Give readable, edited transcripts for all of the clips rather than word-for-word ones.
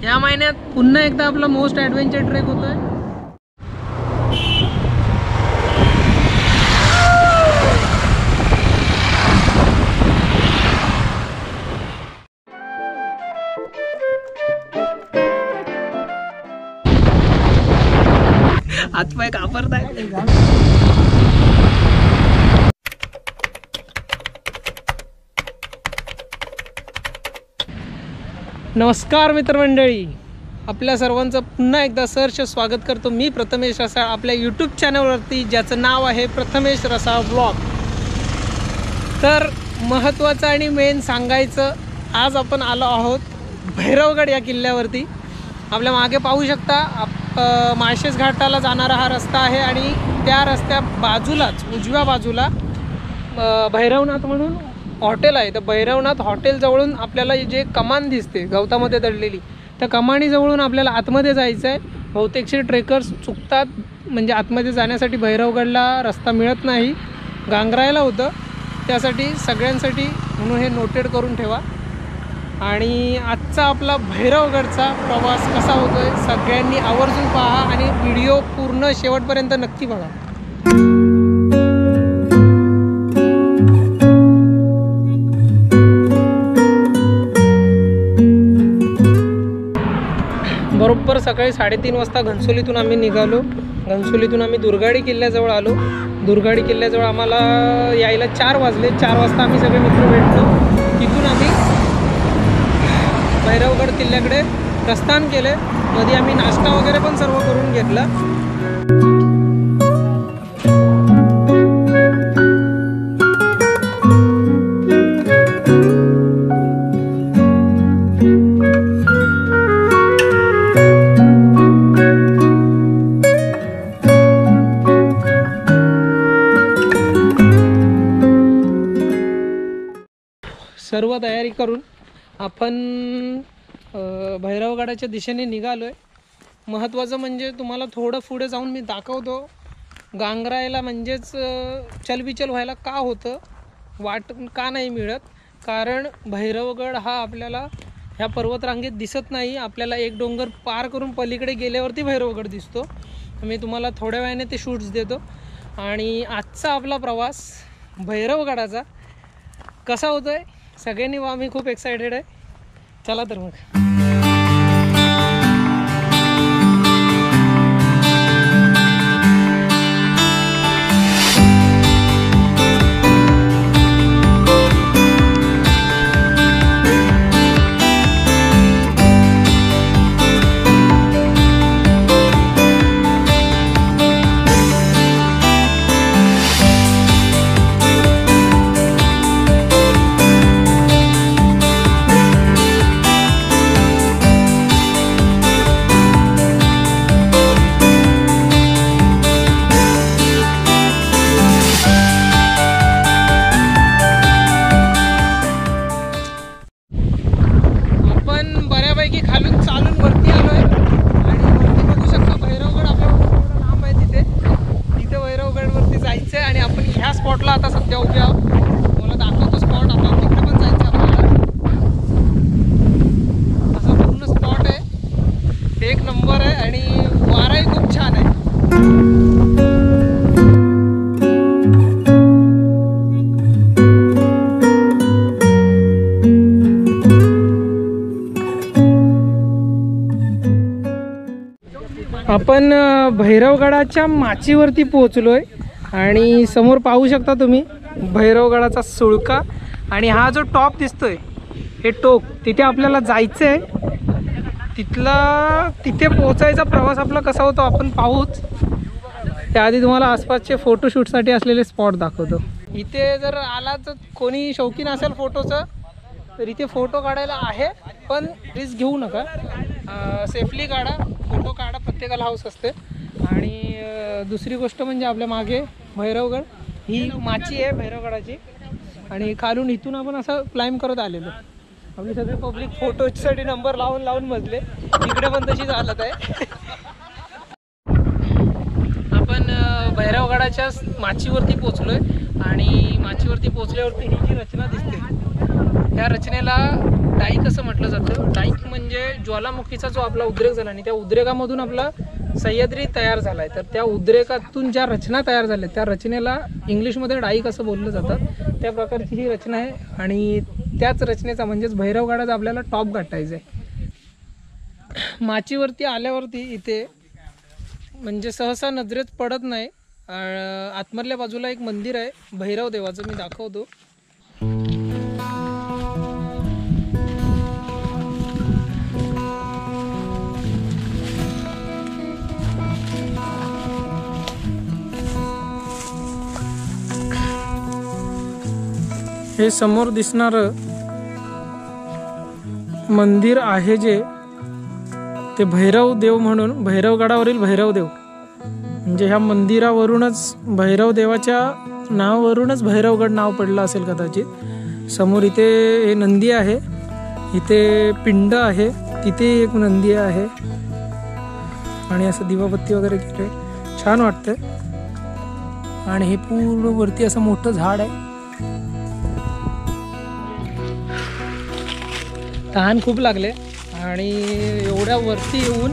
या महिन्यात पुन्हा एकदा आपला मोस्ट ॲडव्हेंचर ट्रेक होतोय। हातपाय कापरताय। नमस्कार मित्रमंडळी, आपल्या सर्वांचं पुन्हा एकदा सहर्ष स्वागत करतो। मी प्रथमेश रसाळ आपल्या यूट्यूब चॅनलवरती, ज्याचं नाव आहे प्रथमेश रसाळ ब्लॉग। तर महत्त्वाचं आणि मेन सांगायचं, आज आपण आलो आहोत भैरवगड या किल्ल्यावरती। आपल्या मागे पाहू शकता माळशेज घाटाला जाणारा हा रस्ता आहे आणि त्या रस्त्या बाजूलाच उजव्या बाजूला भैरवनाथ म्हणून हॉटेल आहे। तर भैरवनाथ हॉटेल जवळून आपल्याला जे कमान दिसते गवतामध्ये दडलेली, त्या कमानीजवळून आपल्याला आतमध्ये जायचं आहे। बहुतेकशे ट्रेकर्स चुकतात, म्हणजे आतमध्ये जाण्यासाठी भैरवगडला रस्ता मिळत नाही, गांगरायला होतं। त्यासाठी सगळ्यांसाठी म्हणून हे नोटेड करून ठेवा। आणि आजचा आपला भैरवगडचा प्रवास कसा होतोय सगळ्यांनी आवर्जून पहा आणि व्हिडिओ पूर्ण शेवटपर्यंत नक्की बघा। बरोबर सकाळी 3:30 वाजता घनसोलीतून आम्ही निघालो। घनसोलीतून आम्ही दुर्गाडी किल्ल्याजवळ आलो। दुर्गाडी किल्ल्याजवळ आम्हाला यायला 4 वाजले। 4 वाजता आम्ही सगळे मित्र भेटलो। तिथून आम्ही भैरवगड किल्ल्याकडे प्रस्थान केले। मध्ये आम्ही नाश्ता वगैरे पण सर्व करून घेतला। सर्व तयारी करून आपण भैरवगडाच्या दिशेने निघालो आहे। महत्त्वाचं म्हणजे तुम्हाला थोडं पुढे जाऊन मी दाखवतो, गांगरायला म्हणजेच चलबिचल व्हायला का होतं, वाट का नाही मिळत। कारण भैरवगड हा आपल्याला ह्या पर्वतरांगेत दिसत नाही, आपल्याला एक डोंगर पार करून पलीकडे गेल्यावरती भैरवगड दिसतो। मी तुम्हाला थोड्या वेळाने ते शूट्स देतो। आणि आजचा आपला प्रवास भैरवगडाचा कसा होतोय सगळ्यांनी वा, मी खूप एक्सायटेड आहे। चला तर मग। स्पॉटला आता सध्या उभे आहोत, मला दाखवतो स्पॉट। आता तिकडे पण जायचं आपल्याला। असा पूर्ण स्पॉट आहे, एक नंबर आहे आणि वाराही खूप छान आहे। आपण भैरवगडाच्या माचीवरती पोहोचलोय आणि समोर पाहू शकता तुम्ही भैरवगडाचा सुळका। आणि हा जो टॉप दिसतोय हे टोक, तिथे आपल्याला जायचं आहे। तिथे पोहोचायचा प्रवास आपला कसा होतो आपण पाहूच। त्याआधी तुम्हाला आसपासचे फोटोशूटसाठी असलेले स्पॉट दाखवतो। इथे जर आला तर कोणी शौकीन असेल फोटोचं तर इथे फोटो काढायला आहे, पण रिस्क घेऊ नका, सेफली काढा, फोटो काढा, प्रत्येकाला हाऊस असते। आणि दुसरी गोष्ट म्हणजे आपल्या मागे भैरवगड ही माची आहे भैरवगडाची, आणि खालून इथून आपण असं क्लाइंब करत आलेलो। आपले सगळे पब्लिक फोटोसाठी नंबर लावून बसले, इकडे पण तशीच हालत आहे। आपण भैरवगडाच्या माचीवरती पोहोचलोय आणि माचीवरती पोहोचल्यावरती ही जी रचना दिसते, त्या रचनेला डाईक असं म्हटलं जातं. डाईक म्हणजे ज्वालामुखीचा जो आपला उद्रेक झाला आणि त्या उद्रेकामधून आपला सह्याद्री तयार झाला आहे, तर त्या उद्रेकातून ज्या रचना तयार झाल्या त्या रचनेला इंग्लिशमध्ये डाईक असं बोललं जातं. त्या प्रकारची ही रचना आहे आणि त्याच रचनेचा म्हणजेच भैरवगडाचा आपल्याला टॉप गाठायचा आहे. माचीवरती आल्यावरती इथे म्हणजे सहसा नजरेत पडत नाही, आतमधल्या बाजूला एक मंदिर आहे भैरव देवाचं, मी दाखवतो. हे समोर दिसणारं मंदिर आहे जे ते भैरव देव म्हणून, भैरवगडावरील भैरव देव म्हणजे ह्या मंदिरावरूनच, भैरव देवाच्या नावावरूनच भैरवगड नाव पडलं असेल कदाचित. समोर इथे हे नंदी आहे, इथे पिंड आहे, तिथे एक नंदी आहे आणि असं दिवाबत्ती वगैरे केले, छान वाटतंय. आणि हे पूर्ण वरती असं मोठं झाड आहे. तहान खूप लागले आणि एवढ्या वरती येऊन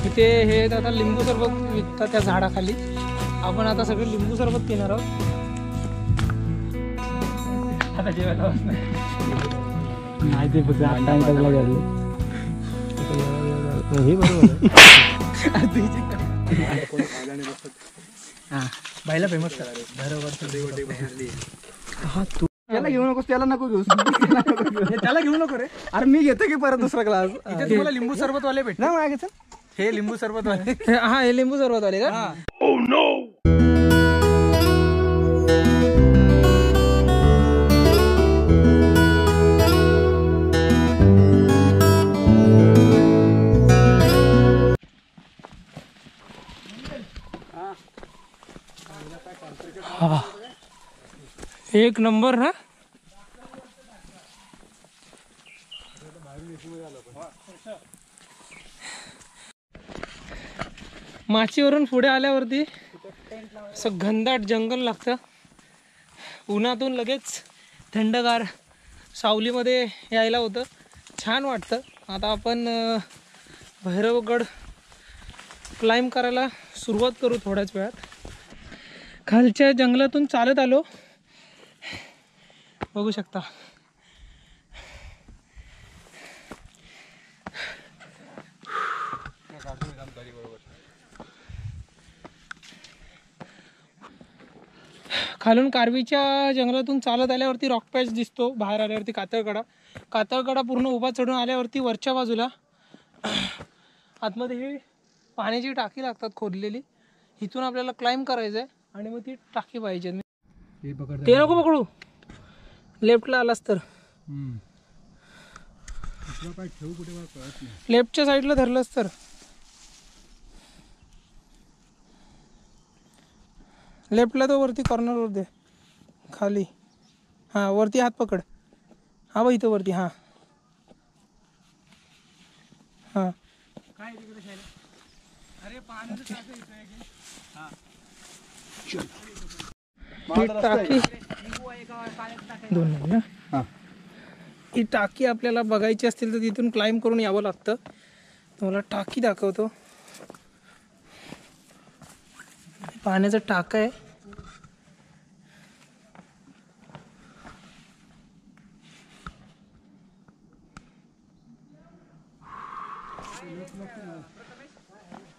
इथे हे आता लिंबू सरबत विकतात त्या झाडाखाली. आपण आता सगळे लिंबू सरबत पिणार आहोत. आता जेवायला नाही ते फक्त हे बरोबर बायला फेमस हा तू त्याला घेऊ नकोस, त्याला नको घेऊस, त्याला घेऊ नको रे. अरे मी घेतो की परत दुसरा क्लास. इथे तुम्हाला लिंबू सरबत वाले भेट नाही मागे चल. हे लिंबू सरबत वाले हा हे लिंबू सरबत वाले का? Oh no. एक नंबर ना. माचीवरून पुढे आल्यावरती असं घनदाट जंगल लागतं. उन्हातून लगेच थंडगार सावलीमध्ये यायला होतं, छान वाटतं. आता आपण भैरवगड क्लाइंब करायला सुरुवात करू थोड्याच वेळात. खालच्या जंगलातून चालत आलो, बघू शकता. खालून कारवीच्या जंगलातून चालत आल्यावरती रॉक पॅच दिसतो. बाहेर आल्यावरती कातळकडा पूर्ण उभा चढून आल्यावरती वरच्या बाजूला आतमध्ये ही पाण्याची टाकी लागतात खोदलेली. इथून आपल्याला क्लाइंब करायचं आहे आणि मग ती टाकी पाहिजे. ते नको पकडू, लेफ्टला आलास तर लेफ्टच्या साईडला धरलंस तर. लेफ्टला तो वरती कॉर्नरवर दे खाली. हां वरती हात पकड. हा बघ इथं वरती. हां हां टाकी दोन ना. ही टाकी आपल्याला बघायची असतील तर तिथून क्लाइंब करून यावं लागतं. तुम्हाला टाकी दाखवतो. पाण्याचं टाक आहे.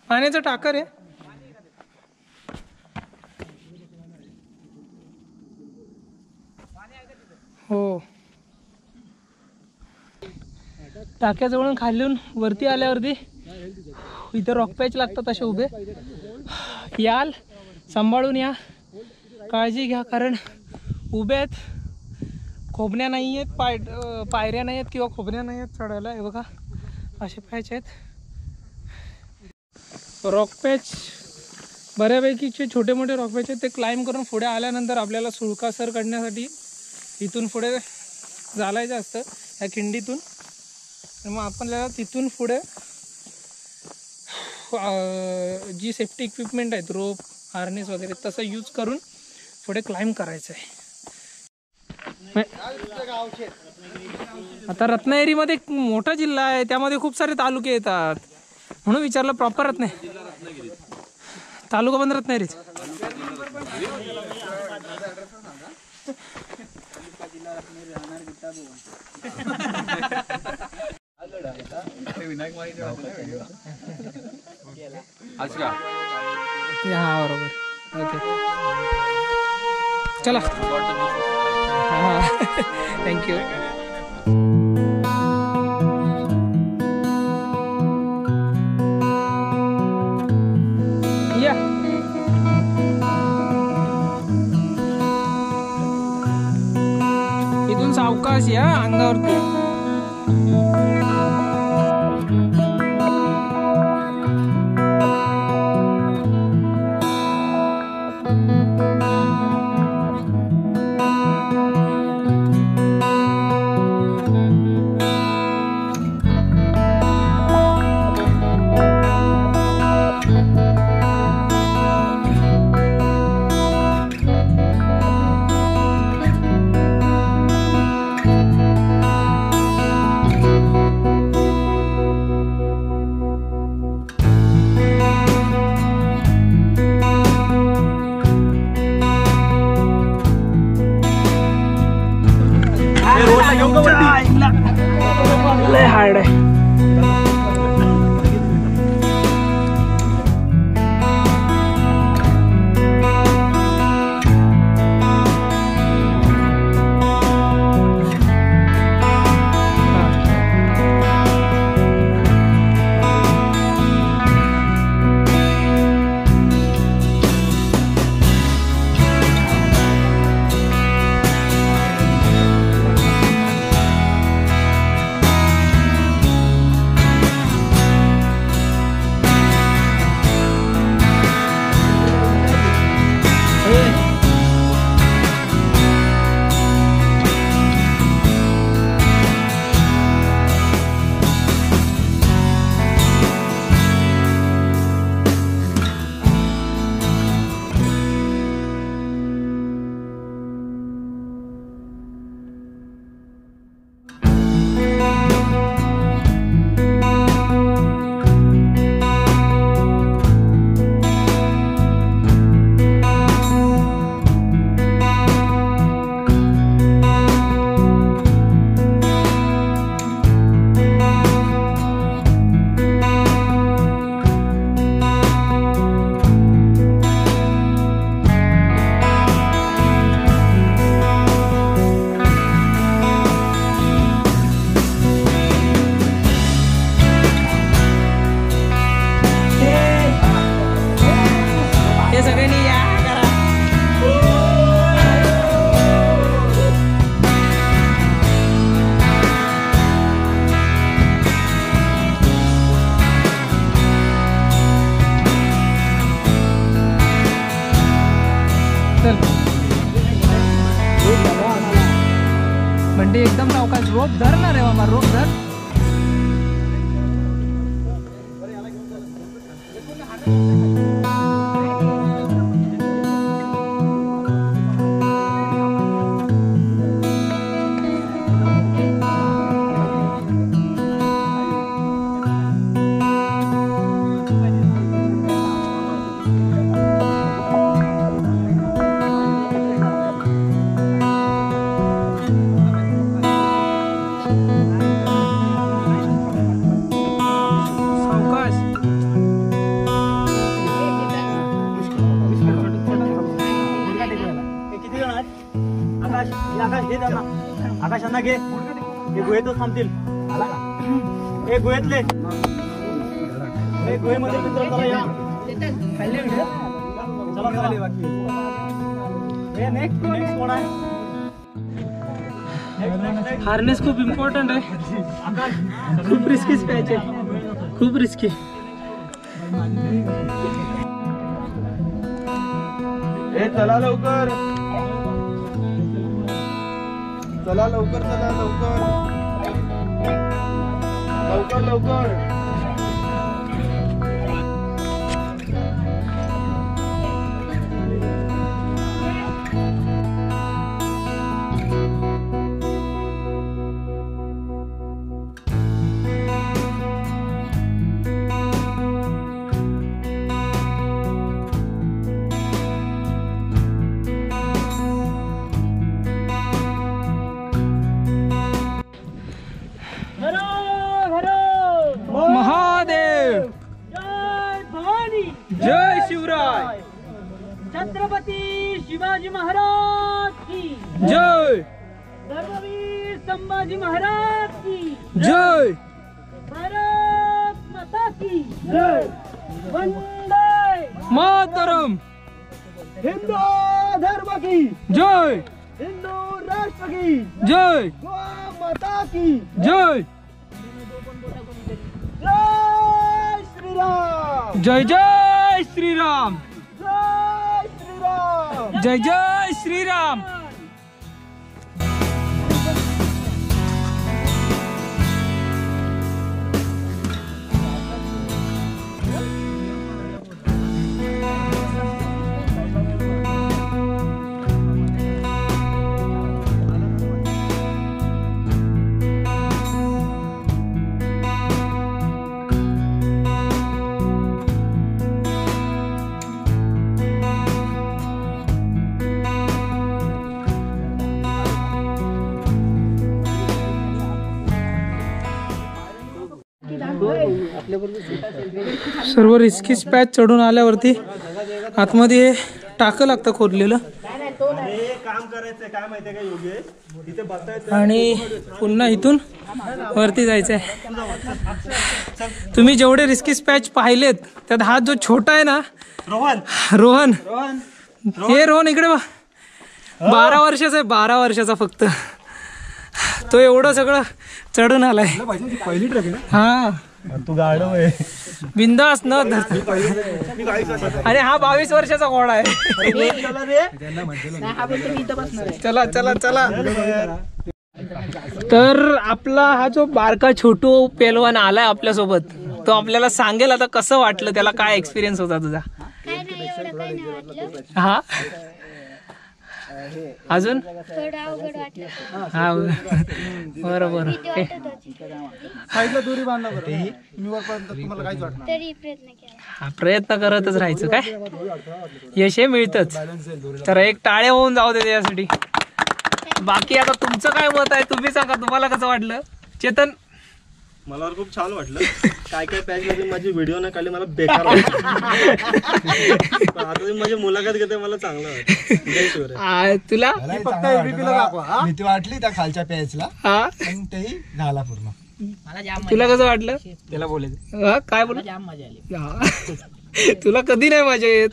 पाण्याचं टाकर आहे. हो टाक्याजवळून खालून वरती आल्यावरती इथं रॉक पॅच लागतात असे उभे. याल सांभाळून या, काळजी घ्या, कारण उभे आहेत, खोबण्या नाही आहेत, पायऱ्या नाही आहेत किंवा खोबण्या नाही आहेत चढायला. हे बघा असे पॅच आहेत. रॉक पॅच बऱ्यापैकीचे छोटे मोठे रॉक पॅच आहेत. ते क्लाइंब करून पुढे आल्यानंतर आपल्याला सुळकासर काढण्यासाठी इथून पुढे चालायचं असतं ह्या खिंडीतून. मग आपल्याला तिथून पुढे जी सेफ्टी इक्विपमेंट आहेत, रोप, हार्नेस वगैरे तसं यूज करून पुढे क्लाइंब करायचं आहे. आता रत्नागिरीमध्ये एक मोठा जिल्हा आहे, त्यामध्ये खूप सारे तालुके येतात, म्हणून विचारलं. प्रॉपर रत्नागिरी तालुका पण रत्नागिरीच. हा बरोबर. ओके चला. हा थँक्यू. या इथून सावकाश या अंगावरती. लय हार्ड आहे. बंडी एकदम सावकाश. रोप धर ना रे बाबा, रोप धर. आकाशांना घे, हे गुहेतच थांबतील. हे गुहेतले, हे गुहेमध्ये मित्र चला या. नेक्स्ट कोण आहे? हार्नेस खूप इम्पॉर्टंट आहे. खूप रिस्की पाहिजे, खूप रिस्की. हे चला लवकर, चला लवकर, चला लवकर, लवकर लवकर. शिवाजी महाराज की जय, धर्मवीर संभाजी महाराज की जय, भारत माता की जय, वंदे मातरम, हिंदू धर्म की जय, हिंदू राष्ट्र की जय, गौ माता की जय, जय श्री राम, जय जय श्रीराम, जय श्री राम, जय जय श्रीराम. सर्व रिस्की पॅच चढून आल्यावरती आतमध्ये टाकं लागतं खोदलेलं काम करायचंय काय माहितीये का योगेश इथे बसायचं आणि पुन्हा इथून वरती जायचंय. तुम्ही जेवढे रिस्की पॅच पाहिलेत त्यात हा जो छोटा आहे ना रोहन रोहन, रोहन हे रोहन इकडे बा, 12 वर्षाचा आहे, 12 वर्षाचा फक्त. तो एवढं सगळं चढून आलाय. पहिली ट्रक आहे ना हा तू गाडव आहे बिंदास न आणि हा 22 वर्षाचा घोडा आहे. चला चला चला. तर आपला हा जो बारका छोटू पेलवान आलाय आपल्यासोबत, तो आपल्याला सांगेल आता कसं वाटलं, त्याला काय एक्सपिरियन्स होता तुझा. हा अजून हा बरोबर. दोरी बांधला बरं मी वरपर्यंत तुम्हाला काहीच वाटणार हा प्रयत्न करतच राहायचं, काय यश हे मिळतच. तर एक टाळ्या होऊन जाऊ दे त्यासाठी. बाकी आता तुमचं काय मत आहे तुम्ही सांगा, तुम्हाला कसं वाटलं. चेतन मला खूप छान वाटलं. काय काय पॅच मध्ये माझी व्हिडिओ नाही काढली, मला बेकार वाटलं. आता तुम्ही माझी मुलाखत घेते मला चांगलं वाटतं. तुला फक्त एबीपीला दाखवा भीती वाटली त्या खालच्या पॅचला, हा पण तेही झाला पूर्ण. तुला कसं वाटलं. त्याला बोलायचं हा काय बोल, तुला कधी नाही मजा येत.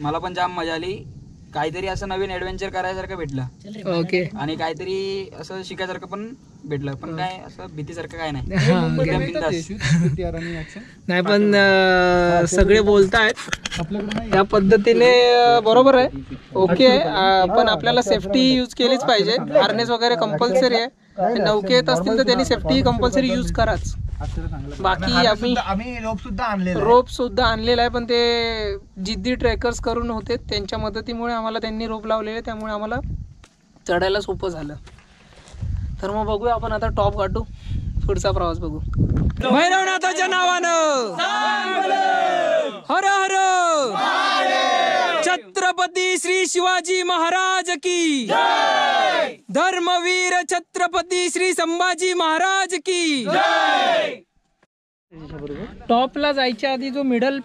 मला पण जाम मजा आली. काहीतरी असं नवीन ऍडव्हेंचर करायसारखं भेटलं. ओके. आणि काहीतरी असं शिकायसारखं पण भेटलं, पण काय असं भीतीसारखं काय नाही. हा, एकदम बिंदास. नाही पण सगळे बोलतायत त्या पद्धतीने बरोबर आहे. ओके पण आपल्याला सेफ्टी यूज केलीच पाहिजे. हार्नेस वगैरे कंपल्सरी आहे. नौके येत असतील तर त्यांनी सेफ्टी कंपल्सरी यूज कराच. बाकी आम्ही रोप सुद्धा आणलेला आहे, पण ते जिद्दी ट्रेकर्स करून होते, त्यांच्या मदतीमुळे आम्हाला त्यांनी रोप लावलेले, त्यामुळे आम्हाला चढायला सोपं झालं. तर मग बघूया आपण आता टॉप गाठू, पुढचा प्रवास बघू. भैरवनाथाच्या नावानं हर हर छत्रपती श्री शिवाजी महाराज की, धर्मवीर छत्रपती श्री संभाजी महाराज की. टॉपला जायच्या आधी जो मिडल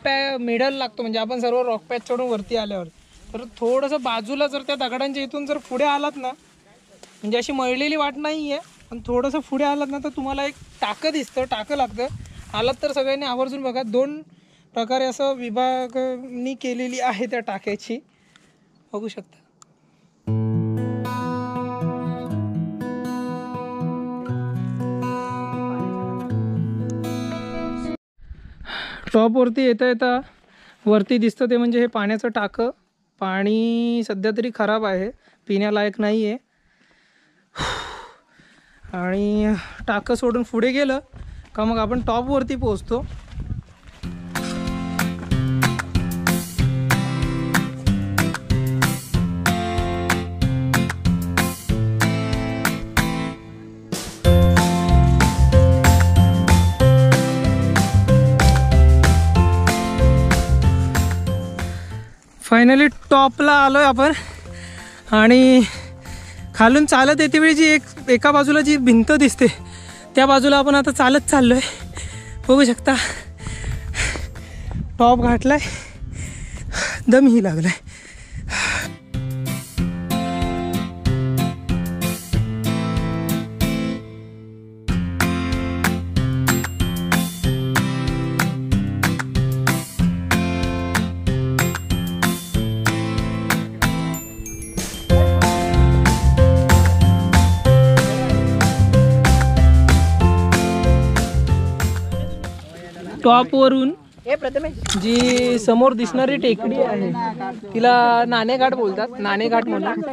लागतो, म्हणजे आपण सर्व रॉक पॅच चढून वरती आल्यावर, तर थोडंसं बाजूला जर त्या दगडांच्या इथून जर पुढे आलात ना, म्हणजे अशी मळलेली वाट नाही आहे, पण थोडंसं पुढे आलात ना तर तुम्हाला एक टाकं दिसतं, टाकं लागतं. आलात तर सगळ्यांनी आवर्जून बघा. 2 प्रकारे असं विभागणी केलेली आहे त्या टाक्याची, बघू शकता. टॉपवरती येता येता वरती दिसतं ते म्हणजे हे पाण्याचं टाकं. पाणी सध्या तरी खराब आहे, पिण्यालायक नाही आहे. आणि टाकं सोडून पुढे गेलं का मग आपण टॉपवरती पोहोचतो. फायनली टॉपला आलोय आपण. आणि खालून चालत येते वेळी जी एका बाजूला जी भिंत दिसते त्या बाजूला आपण आता चालत चाललोय. बघू शकता टॉप गाठलाय, दमही लागलाय. टॉपवरून जी समोर दिसणारी टेकडी आहे तिला नाणेघाट बोलतात, नाणेघाट म्हणून.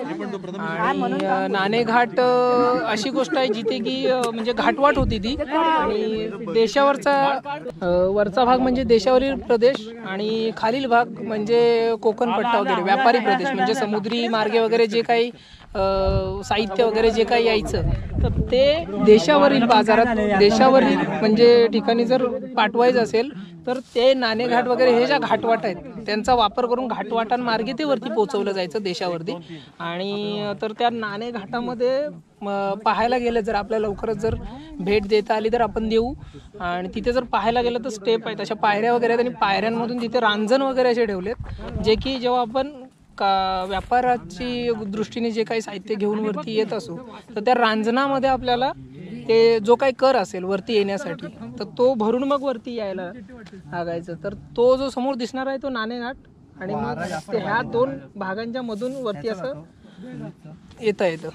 आणि नाणेघाट अशी गोष्ट आहे जिथे की म्हणजे घाटवाट होती ती, आणि वरचा भाग म्हणजे देशावरील प्रदेश आणि खालील भाग म्हणजे कोकण पट्टा वगैरे व्यापारी प्रदेश, म्हणजे समुद्री मार्गे वगैरे जे काही साहित्य वगैरे जे काही यायचं तर ते देशावरील बाजारात, देशावरील म्हणजे ठिकाणी जर पाठवायचं असेल तर ते नाणेघाट वगैरे हे ज्या घाटवाट आहेत त्यांचा वापर करून घाटवाटांमार्गे ते वरती पोहोचवलं जायचं देशावरती. आणि तर त्या नाणेघाटामध्ये पाहायला गेलं, जर आपल्याला लवकरच जर भेट देता आली तर आपण देऊ. आणि तिथे जर पाहायला गेलं तर स्टेप आहेत, अशा पायऱ्या वगैरे आहेत, आणि पायऱ्यांमधून तिथे रांजण वगैरे असे ठेवलेत जे की जेव्हा आपण व्यापाराची दृष्टीने जे काही साहित्य घेऊन वरती येत असो तर त्या रांजणामध्ये आपल्याला ते जो काही कर असेल वरती येण्यासाठी तर तो भरून मग वरती यायला लागायचं. तर तो जो समोर दिसणार आहे तो नाणेघाट, आणि मग ते ह्या दोन भागांच्या मधून वरती असं येतं.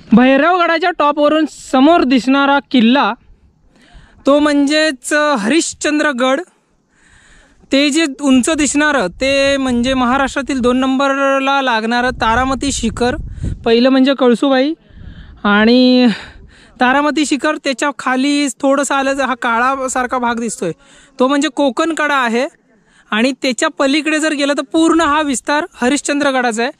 भैरवगडाच्या टॉपवरून समोर दिसणारा किल्ला तो म्हणजेच हरिश्चंद्रगड. ते जे उंच दिसणारं ते म्हणजे महाराष्ट्रातील 2 नंबरला लागणारं तारामती शिखर. पहिलं म्हणजे कळसूबाई, आणि तारामती शिखर त्याच्या खाली थोडंसं आलं हा काळासारखा भाग दिसतोय तो म्हणजे कोकण कडा आहे. आणि त्याच्या पलीकडे जर गेलं तर पूर्ण हा विस्तार हरिश्चंद्रगडाचा आहे.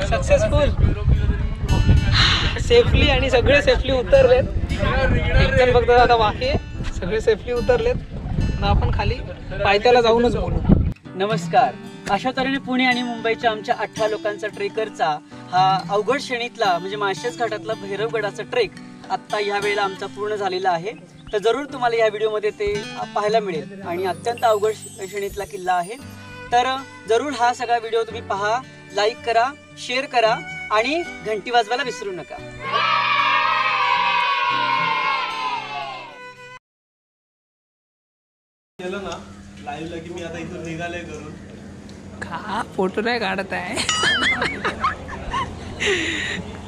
सक्सेसफुल, सेफली, आणि सगळे सेफली उतरलेत. एकदम फक्त आता बाकी आहे, सगळे सेफली उतरलेत. आपण खाली पायथ्याला जाऊनच बोलू. नमस्कार. अशा तऱ्हेने पुणे आणि मुंबईच्या आमच्या 18 लोकांचा ट्रेकरचा हा अवघड श्रेणीतला म्हणजे माळशेज घाटातला भैरवगडाचा ट्रेक आत्ता ह्या वेळेला आमचा पूर्ण झालेला आहे. तर जरूर तुम्हाला या व्हिडिओमध्ये ते पाहायला मिळेल. आणि अत्यंत अवघड श्रेणीतला किल्ला आहे. तर जरूर हा सगळा व्हिडिओ तुम्ही पहा, लाईक करा, शेअर करा आणि घंटी वाजवायला विसरू नका. केलं ना लाईव्ह की मी आता इथून निघाले करून का फोटो नाही काढत आहे.